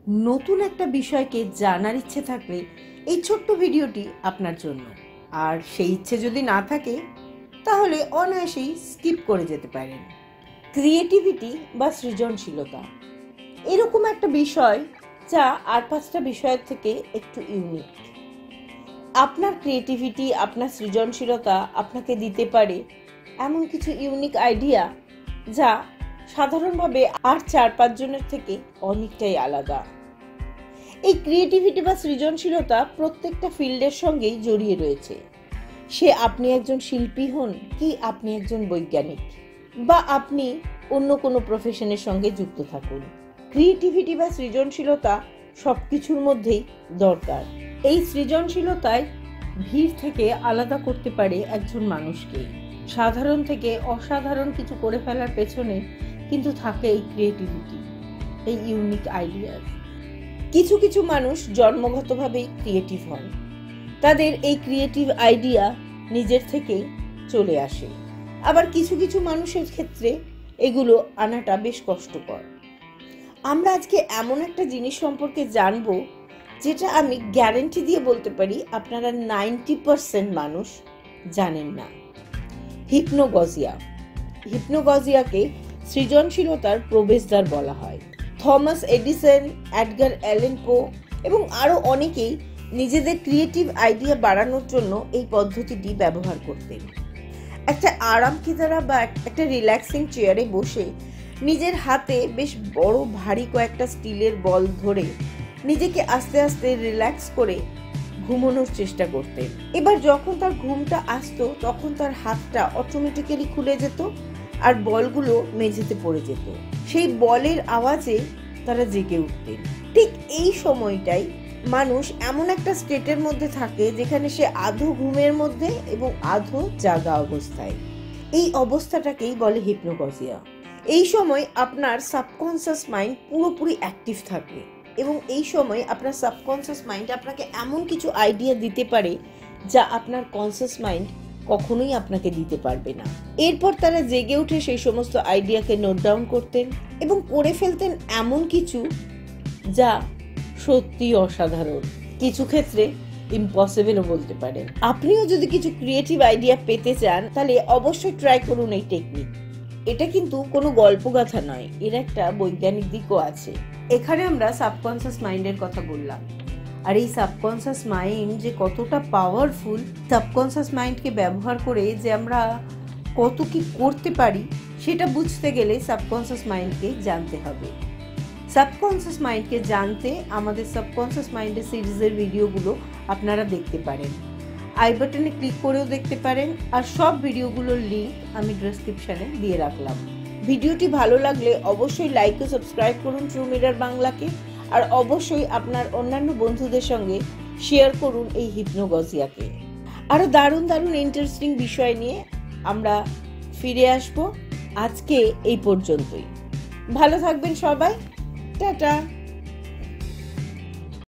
নতুন একটা বিষয়কে জানার ইচ্ছে থাকলে এই ছোট্ট ভিডিওটি আপনার জন্য। আর সেই ইচ্ছে যদি না থাকে তাহলে অনায়াসেই স্কিপ করে যেতে পারেন। ক্রিয়েটিভিটি বা সৃজনশীলতা এরকম একটা বিষয় যা আর 5টা বিষয়ের থেকে একটু ইউনিক। আপনার ক্রিয়েটিভিটি, আপনার সৃজনশীলতা আপনাকে দিতে পারে এমন কিছু ইউনিক আইডিয়া যা সাধারণভাবে আর 4-5 জনের থেকে অনেকটাই আলাদা। এই ক্রিয়েটিভিটি বা সৃজনশীলতা প্রত্যেকটা ফিল্ডের সঙ্গেই জড়িয়ে রয়েছে। সে আপনি একজন শিল্পী হন কি আপনি একজন বৈজ্ঞানিক বা আপনি অন্য কোনো প্রফেশনের সঙ্গে যুক্ত থাকুন, ক্রিয়েটিভিটি বা সৃজনশীলতা সব কিছুর মধ্যেই দরকার। এই সৃজনশীলতায় ভিড় থেকে আলাদা করতে পারে একজন মানুষকে। সাধারণ থেকে অসাধারণ কিছু করে ফেলার পেছনে কিন্তু থাকে এই ক্রিয়েটিভিটি, এই ইউনিক আইডিয়াস। কিছু কিছু মানুষ জন্মগতভাবেই ক্রিয়েটিভ হন, তাদের এই ক্রিয়েটিভ আইডিয়া নিজের থেকেই চলে আসে। আবার কিছু কিছু মানুষের ক্ষেত্রে এগুলো আনাটা বেশ কষ্টকর। আমরা আজকে এমন একটা জিনিস সম্পর্কে জানবো যেটা আমি গ্যারান্টি দিয়ে বলতে পারি আপনারা 90% মানুষ জানেন না। হিপনোগজিয়া। হিপনোগজিয়াকে সৃজনশীলতার প্রবেশদ্বার বলা হয়। থমাস এডিসন, এডগার অ্যালেন পো এবং আরও অনেকেই নিজেদের ক্রিয়েটিভ আইডিয়া বাড়ানোর জন্য এই পদ্ধতিটি ব্যবহার করতেন। একটা আরামকেদারা বা একটা রিল্যাক্সিং চেয়ারে বসে নিজের হাতে বেশ বড় ভারী কয়েকটা স্টিলের বল ধরে নিজেকে আস্তে আস্তে রিল্যাক্স করে ঘুমানোর চেষ্টা করতেন। এবার যখন তার ঘুমটা আসতো তখন তার হাতটা অটোমেটিক্যালি খুলে যেত আর বলগুলো মেঝেতে পড়ে যেত। সেই বলের আওয়াজে তারা জেগে উঠতেন। ঠিক এই সময়টাই মানুষ এমন একটা স্টেটের মধ্যে থাকে যেখানে সে আধো ঘুমের মধ্যে এবং আধো জাগা অবস্থায়। এই অবস্থাটাকেই বলে হিপনোগজিয়া। এই সময় আপনার সাবকনসিয়াস মাইন্ড পুরোপুরি অ্যাক্টিভ থাকে এবং এই সময় আপনার সাবকনসিয়াস মাইন্ড আপনাকে এমন কিছু আইডিয়া দিতে পারে যা আপনার কনসিয়াস মাইন্ড কখনোই আপনাকে দিতে পারবে না। এরপর তারা জেগে উঠে সেই সমস্ত আইডিয়াকে নোট ডাউন করতেন এবং করে ফেলতেন এমন কিছু যা সত্যি অসাধারণ, কিছু ক্ষেত্রে ইম্পসিবলও বলতে পারেন। আপনিও যদি কিছু ক্রিয়েটিভ আইডিয়া পেতে চান তাহলে অবশ্যই ট্রাই করুন এই টেকনিক। এটা কিন্তু কোনো গল্পগাথা নয়, এর একটা বৈজ্ঞানিক দিকও আছে। এখানে আমরা সাবকনসিয়াস মাইন্ডের কথা বললাম, আর এই সাবকনসিয়াস মাইন্ড যে কতটা পাওয়ারফুল, সাবকনসিয়াস মাইন্ডকে ব্যবহার করে যে আমরা কত কি করতে পারি সেটা বুঝতে গেলে সাবকনসিয়াস মাইন্ডকে জানতে হবে। সাবকনসিয়াস মাইন্ডকে জানতে আমাদের সাবকনসিয়াস মাইন্ডের সিরিজের ভিডিওগুলো আপনারা দেখতে পারেন, আই বাটনে ক্লিক করেও দেখতে পারেন, আর সব ভিডিওগুলোর লিঙ্ক আমি ডেসক্রিপশনে দিয়ে রাখলাম। ভিডিওটি ভালো লাগলে অবশ্যই লাইক ও সাবস্ক্রাইব করুন ট্রু মিরর বাংলাকে, আর অবশ্যই আপনার অন্যান্য বন্ধুদের সঙ্গে শেয়ার করুন এই হিপনোগজিয়াকে। আরও দারুণ দারুণ ইন্টারেস্টিং বিষয় নিয়ে আমরা ফিরে আসব। আজকে এই পর্যন্তই। ভালো থাকবেন সবাই, টাটা।